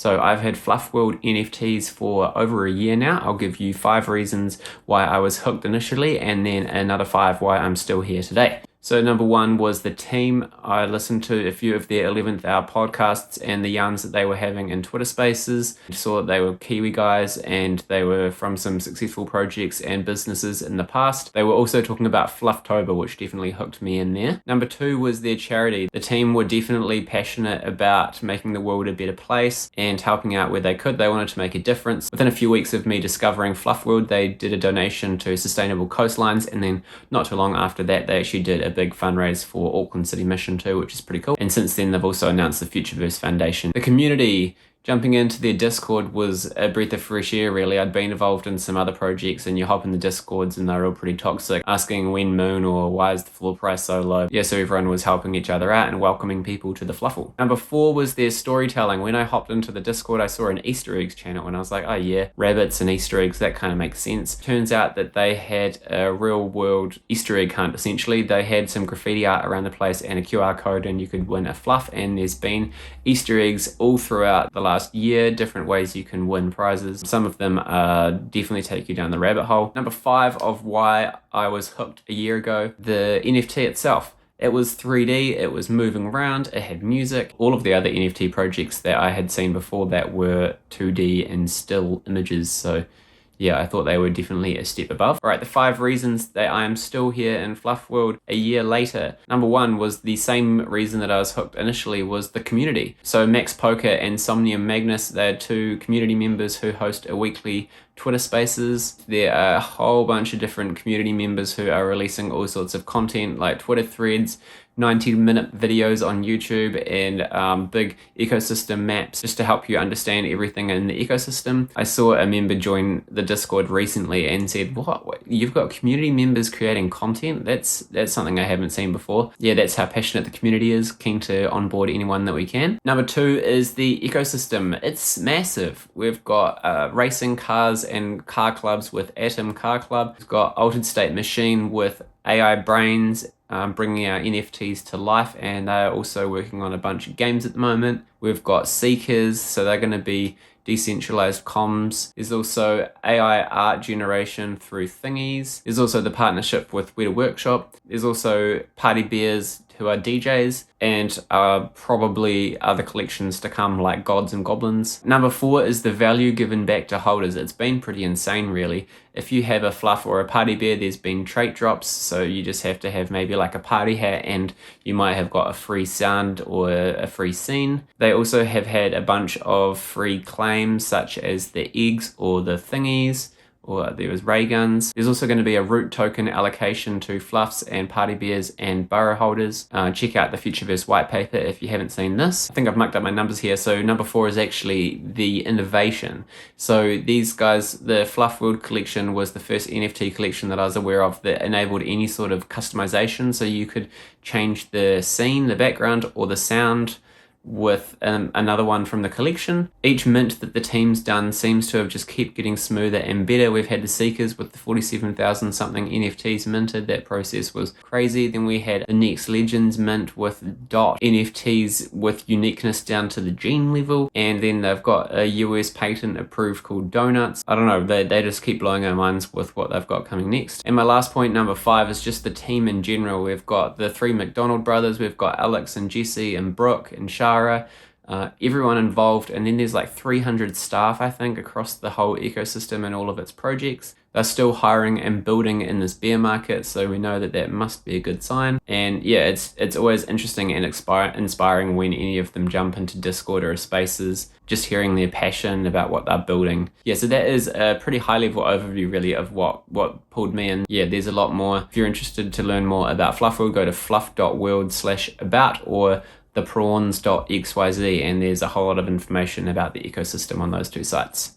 So I've had FLUF NFTs for over a year now. I'll give you 5 reasons why I was hooked initially, and then another 5 why I'm still here today. So number 1 was the team. I listened to a few of their 11th hour podcasts and the yarns that they were having in Twitter Spaces. I saw that they were Kiwi guys and they were from some successful projects and businesses in the past. They were also talking about Flufftober, which definitely hooked me in there. Number 2 was their charity. The team were definitely passionate about making the world a better place and helping out where they could. They wanted to make a difference. Within a few weeks of me discovering FLUF World, they did a donation to Sustainable Coastlines, and then not too long after that, they actually did a big fundraise for Auckland City Mission too, which is pretty cool. And since then, they've also announced the Futureverse Foundation. The community, jumping into their Discord was a breath of fresh air, really. I'd been involved in some other projects, and you hop in the Discords and they're all pretty toxic, asking when moon or why is the floor price so low. Yeah, so everyone was helping each other out and welcoming people to the Fluffle. Number 4 was their storytelling. When I hopped into the Discord, I saw an Easter eggs channel and I was like, oh yeah, rabbits and Easter eggs, that kind of makes sense. Turns out that they had a real world Easter egg hunt, essentially. They had some graffiti art around the place and a QR code, and you could win a fluff, and there's been Easter eggs all throughout the last year, different ways you can win prizes. Some of them definitely take you down the rabbit hole. Number 5 of why I was hooked a year ago, the NFT itself. It was 3D, it was moving around, it had music. All of the other NFT projects that I had seen before that were 2D and still images, so yeah, I thought they were definitely a step above. All right, the 5 reasons that I am still here in FLUF World a year later. Number 1 was the same reason that I was hooked initially, was the community. So Max Poker and Somnium Magnus, they're 2 community members who host a weekly Twitter Spaces. There are a whole bunch of different community members who are releasing all sorts of content like Twitter threads, 90-minute videos on YouTube, and big ecosystem maps just to help you understand everything in the ecosystem. I saw a member join the Discord recently and said, what? You've got community members creating content? That's something I haven't seen before. Yeah, that's how passionate the community is, keen to onboard anyone that we can. Number 2 is the ecosystem. It's massive. We've got racing cars and car clubs with Atom Car Club. We've got Altered State Machine with AI Brains, bringing our NFTs to life, and they're also working on a bunch of games at the moment. We've got Seekers, so they're going to be decentralized comms. There's also AI art generation through thingies. There's also the partnership with Weta Workshop. There's also Party Bears, who are DJs, and probably other collections to come like Gods and Goblins. Number 4 is the value given back to holders. It's been pretty insane, really. If you have a fluff or a party bear, there's been trait drops, so you just have to have maybe like a party hat and you might have got a free sound or a free scene. They also have had a bunch of free claims such as the eggs or the thingies, or there was ray guns. There's also going to be a root token allocation to fluffs and party bears and burrow holders. Check out the Futureverse white paper if you haven't seen this. I think I've mucked up my numbers here. So number 4 is actually the innovation. So these guys, the FLUF World collection was the first NFT collection that I was aware of that enabled any sort of customization. So you could change the scene, the background, or the sound with another one from the collection. Each mint that the team's done seems to have just kept getting smoother and better. We've had the Seekers with the 47,000 something NFTs minted. That process was crazy. Then we had the Next Legends mint with dot NFTs with uniqueness down to the gene level. And then they've got a US patent approved called Donuts. I don't know, they just keep blowing our minds with what they've got coming next. And my last point, number 5, is just the team in general. We've got the 3 McDonald brothers. We've got Alex and Jesse and Brooke and Shara. Everyone involved, and then there's like 300 staff, I think, across the whole ecosystem and all of its projects. They're still hiring and building in this bear market, so we know that that must be a good sign. And yeah, it's always interesting and inspiring when any of them jump into Discord or Spaces, just hearing their passion about what they're building. Yeah, so that is a pretty high level overview really of what pulled me in. Yeah, there's a lot more. If you're interested to learn more about FLUF World, go to fluff.world/about or theprawns.xyz, and there's a whole lot of information about the ecosystem on those 2 sites.